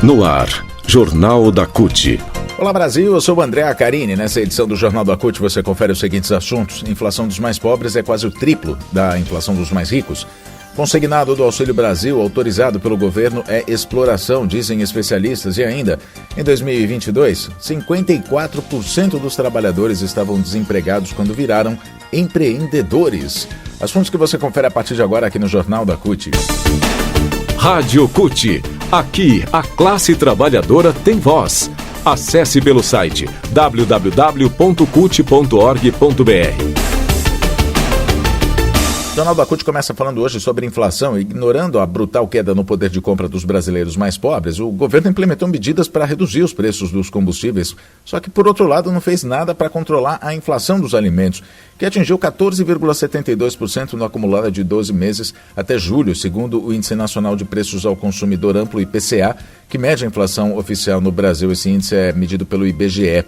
No ar, Jornal da CUT. Olá Brasil, eu sou o André Acarini. Nessa edição do Jornal da CUT você confere os seguintes assuntos. Inflação dos mais pobres é quase o triplo da inflação dos mais ricos. Consignado do Auxílio Brasil, autorizado pelo governo, é exploração, dizem especialistas. E ainda, em 2022, 54% dos trabalhadores estavam desempregados quando viraram empreendedores. Assuntos que você confere a partir de agora aqui no Jornal da CUT. Rádio CUT. Aqui, a classe trabalhadora tem voz. Acesse pelo site www.cut.org.br. O Jornal da CUT começa falando hoje sobre inflação. Ignorando a brutal queda no poder de compra dos brasileiros mais pobres, o governo implementou medidas para reduzir os preços dos combustíveis. Só que, por outro lado, não fez nada para controlar a inflação dos alimentos, que atingiu 14,72% no acumulado de 12 meses até julho, segundo o Índice Nacional de Preços ao Consumidor Amplo, IPCA, que mede a inflação oficial no Brasil. Esse índice é medido pelo IBGE.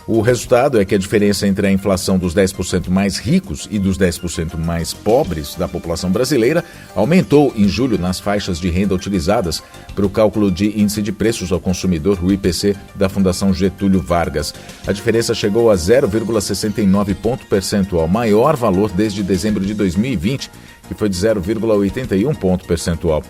O resultado é que a diferença entre a inflação dos 10% mais ricos e dos 10% mais pobres da população brasileira aumentou em julho nas faixas de renda utilizadas para o cálculo de índice de preços ao consumidor, o IPC, da Fundação Getúlio Vargas. A diferença chegou a 0,69 ponto percentual, maior valor desde dezembro de 2020, que foi de 0,81 ponto percentual.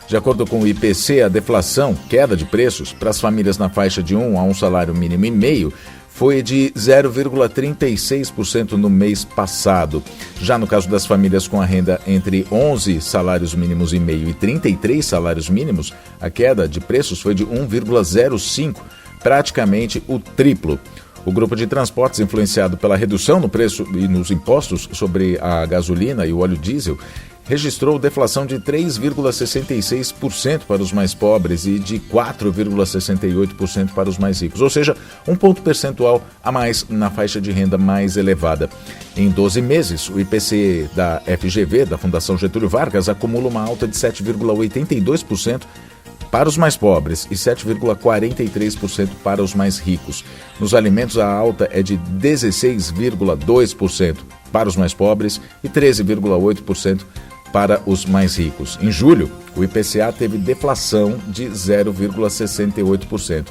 De acordo com o IPC, a deflação, queda de preços, para as famílias na faixa de 1 a 1 salário mínimo e meio, foi de 0,36% no mês passado. Já no caso das famílias com a renda entre 11 salários mínimos e meio e 33 salários mínimos, a queda de preços foi de 1,05%, praticamente o triplo. O grupo de transportes, influenciado pela redução no preço e nos impostos sobre a gasolina e o óleo diesel, registrou deflação de 3,66% para os mais pobres e de 4,68% para os mais ricos, ou seja, um ponto percentual a mais na faixa de renda mais elevada. Em 12 meses, o IPC da FGV, da Fundação Getúlio Vargas, acumula uma alta de 7,82% para os mais pobres e 7,43% para os mais ricos. Nos alimentos, a alta é de 16,2% para os mais pobres e 13,8% para os mais ricos. Em julho, o IPCA teve deflação de 0,68%.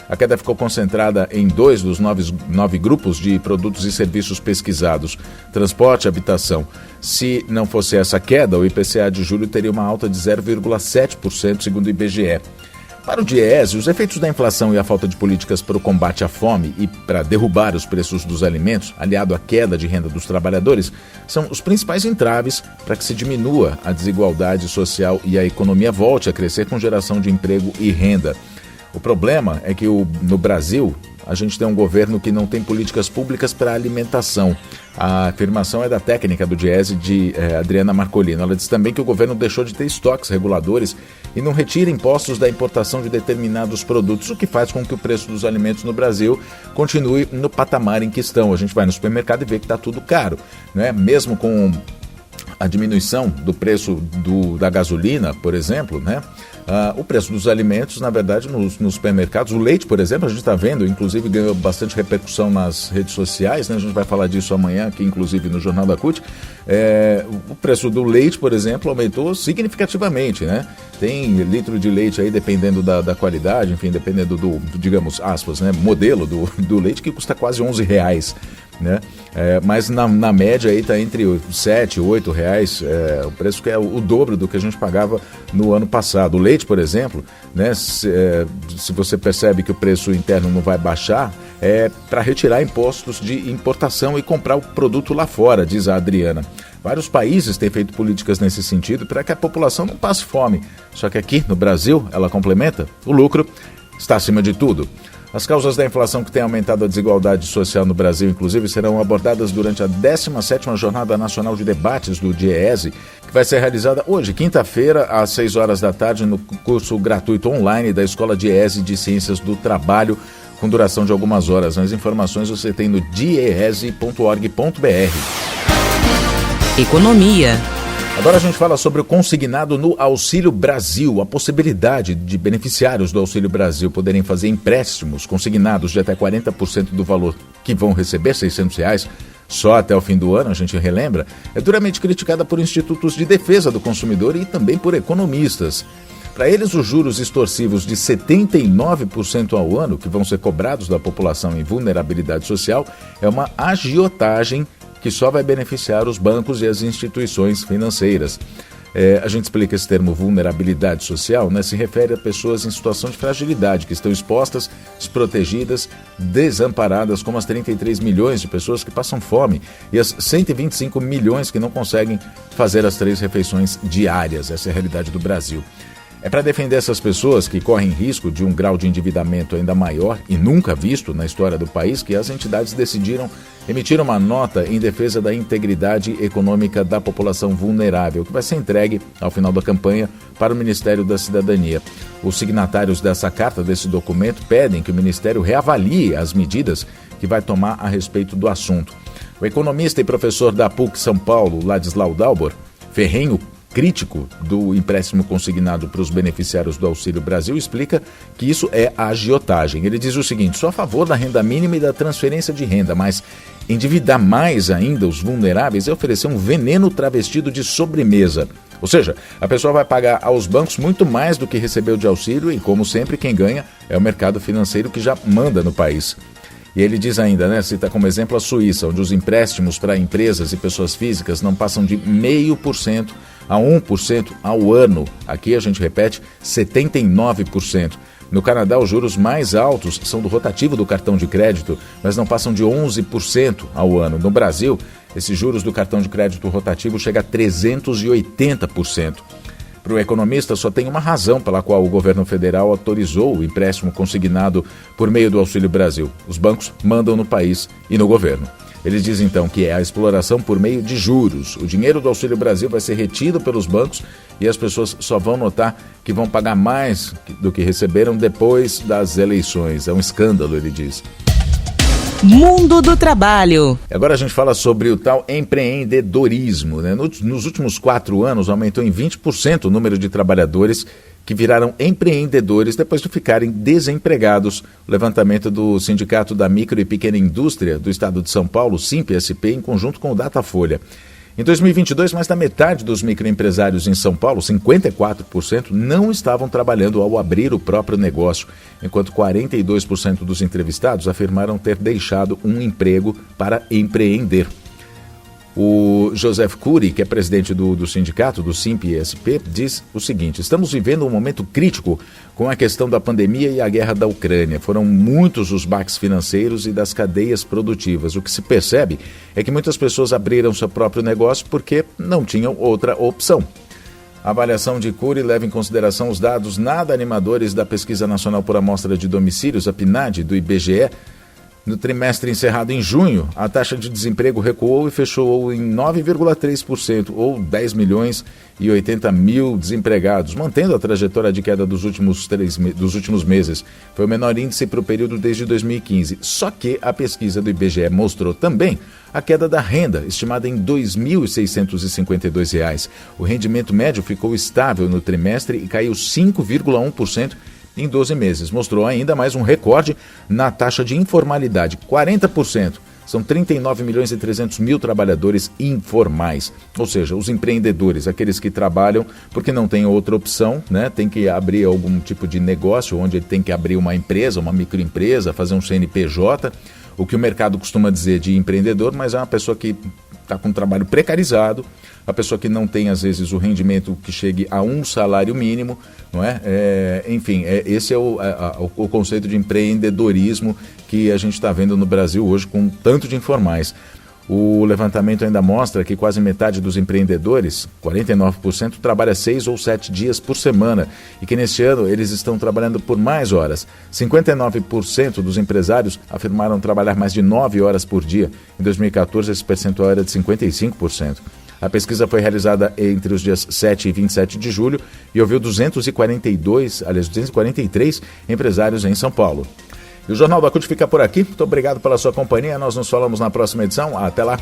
A queda ficou concentrada em 2 dos 9 grupos de produtos e serviços pesquisados, transporte e habitação. Se não fosse essa queda, o IPCA de julho teria uma alta de 0,7%, segundo o IBGE. Para o Diese, os efeitos da inflação e a falta de políticas para o combate à fome e para derrubar os preços dos alimentos, aliado à queda de renda dos trabalhadores, são os principais entraves para que se diminua a desigualdade social e a economia volte a crescer com geração de emprego e renda. O problema é que no Brasil a gente tem um governo que não tem políticas públicas para a alimentação. A afirmação é da técnica do Diese, de Adriana Marcolino. Ela diz também que o governo deixou de ter estoques reguladores e não retira impostos da importação de determinados produtos, o que faz com que o preço dos alimentos no Brasil continue no patamar em que estão. A gente vai no supermercado e vê que está tudo caro, né? Mesmo com a diminuição do preço da gasolina, por exemplo, né? O preço dos alimentos, na verdade, nos supermercados, o leite, por exemplo, a gente está vendo, inclusive ganhou bastante repercussão nas redes sociais, né? A gente vai falar disso amanhã aqui, inclusive no Jornal da CUT. O preço do leite, por exemplo, aumentou significativamente, né? Tem litro de leite aí, dependendo da qualidade, enfim, dependendo do, digamos, aspas, né, modelo do leite, que custa quase R$11, né? Mas na média aí está entre R$7 e R$8, o preço que é o dobro do que a gente pagava no ano passado. O leite, por exemplo, né, se você percebe que o preço interno não vai baixar, é para retirar impostos de importação e comprar o produto lá fora, diz a Adriana. Vários países têm feito políticas nesse sentido para que a população não passe fome. Só que aqui no Brasil, ela complementa, o lucro está acima de tudo. As causas da inflação que tem aumentado a desigualdade social no Brasil, inclusive, serão abordadas durante a 17ª Jornada Nacional de Debates do Diese, que vai ser realizada hoje, quinta-feira, às 6 horas da tarde, no curso gratuito online da Escola Diese de Ciências do Trabalho, com duração de algumas horas. As informações você tem no diese.org.br. Economia. Agora a gente fala sobre o consignado no Auxílio Brasil, a possibilidade de beneficiários do Auxílio Brasil poderem fazer empréstimos consignados de até 40% do valor que vão receber, R$600, só até o fim do ano, a gente relembra, é duramente criticada por institutos de defesa do consumidor e também por economistas. Para eles, os juros extorsivos de 79% ao ano, que vão ser cobrados da população em vulnerabilidade social, é uma agiotagem que só vai beneficiar os bancos e as instituições financeiras. A gente explica esse termo vulnerabilidade social, né? Se refere a pessoas em situação de fragilidade, que estão expostas, desprotegidas, desamparadas, como as 33 milhões de pessoas que passam fome e as 125 milhões que não conseguem fazer as 3 refeições diárias. Essa é a realidade do Brasil. É para defender essas pessoas que correm risco de um grau de endividamento ainda maior e nunca visto na história do país que as entidades decidiram emitir uma nota em defesa da integridade econômica da população vulnerável, que vai ser entregue ao final da campanha para o Ministério da Cidadania. Os signatários dessa carta, desse documento, pedem que o Ministério reavalie as medidas que vai tomar a respeito do assunto. O economista e professor da PUC São Paulo, Ladislau Dalbor, ferrenho crítico do empréstimo consignado para os beneficiários do Auxílio Brasil, explica que isso é a agiotagem. Ele diz o seguinte: sou a favor da renda mínima e da transferência de renda, mas endividar mais ainda os vulneráveis é oferecer um veneno travestido de sobremesa. Ou seja, a pessoa vai pagar aos bancos muito mais do que recebeu de auxílio e, como sempre, quem ganha é o mercado financeiro que já manda no país. E ele diz ainda, né, cita como exemplo a Suíça, onde os empréstimos para empresas e pessoas físicas não passam de 0,5% a 1% ao ano. Aqui a gente repete, 79%. No Canadá, os juros mais altos são do rotativo do cartão de crédito, mas não passam de 11% ao ano. No Brasil, esses juros do cartão de crédito rotativo chegam a 380%. Para o economista, só tem uma razão pela qual o governo federal autorizou o empréstimo consignado por meio do Auxílio Brasil. Os bancos mandam no país e no governo. Eles dizem então que é a exploração por meio de juros. O dinheiro do Auxílio Brasil vai ser retido pelos bancos e as pessoas só vão notar que vão pagar mais do que receberam depois das eleições. É um escândalo, ele diz. Mundo do Trabalho. Agora a gente fala sobre o tal empreendedorismo, né? Nos últimos 4 anos aumentou em 20% o número de trabalhadores que viraram empreendedores depois de ficarem desempregados. O levantamento do Sindicato da Micro e Pequena Indústria do Estado de São Paulo, SIMP-SP, em conjunto com o Datafolha. Em 2022, mais da metade dos microempresários em São Paulo, 54%, não estavam trabalhando ao abrir o próprio negócio, enquanto 42% dos entrevistados afirmaram ter deixado um emprego para empreender. O Joseph Cury, que é presidente do sindicato, do SIMP-SP, diz o seguinte: estamos vivendo um momento crítico com a questão da pandemia e a guerra da Ucrânia. Foram muitos os baques financeiros e das cadeias produtivas. O que se percebe é que muitas pessoas abriram seu próprio negócio porque não tinham outra opção. A avaliação de Cury leva em consideração os dados nada animadores da Pesquisa Nacional por Amostra de Domicílios, a PNAD, do IBGE. No trimestre encerrado em junho, a taxa de desemprego recuou e fechou em 9,3%, ou 10 milhões e 80 mil desempregados, mantendo a trajetória de queda dos últimos meses. Foi o menor índice para o período desde 2015. Só que a pesquisa do IBGE mostrou também a queda da renda, estimada em R$ 2.652. O rendimento médio ficou estável no trimestre e caiu 5,1%. Em 12 meses. Mostrou ainda mais um recorde na taxa de informalidade, 40%. São 39 milhões e 300 mil trabalhadores informais, ou seja, os empreendedores, aqueles que trabalham porque não tem outra opção, né? Tem que abrir algum tipo de negócio, onde ele tem que abrir uma empresa, uma microempresa, fazer um CNPJ, o que o mercado costuma dizer de empreendedor, mas é uma pessoa que está com um trabalho precarizado, a pessoa que não tem, às vezes, o rendimento que chegue a um salário mínimo, não é? Esse é o conceito de empreendedorismo que a gente está vendo no Brasil hoje com tanto de informais. O levantamento ainda mostra que quase metade dos empreendedores, 49%, trabalha 6 ou 7 dias por semana e que neste ano eles estão trabalhando por mais horas. 59% dos empresários afirmaram trabalhar mais de 9 horas por dia. Em 2014, esse percentual era de 55%. A pesquisa foi realizada entre os dias 7 e 27 de julho e ouviu 243 empresários em São Paulo. E o Jornal da CUT fica por aqui. Muito obrigado pela sua companhia. Nós nos falamos na próxima edição. Até lá.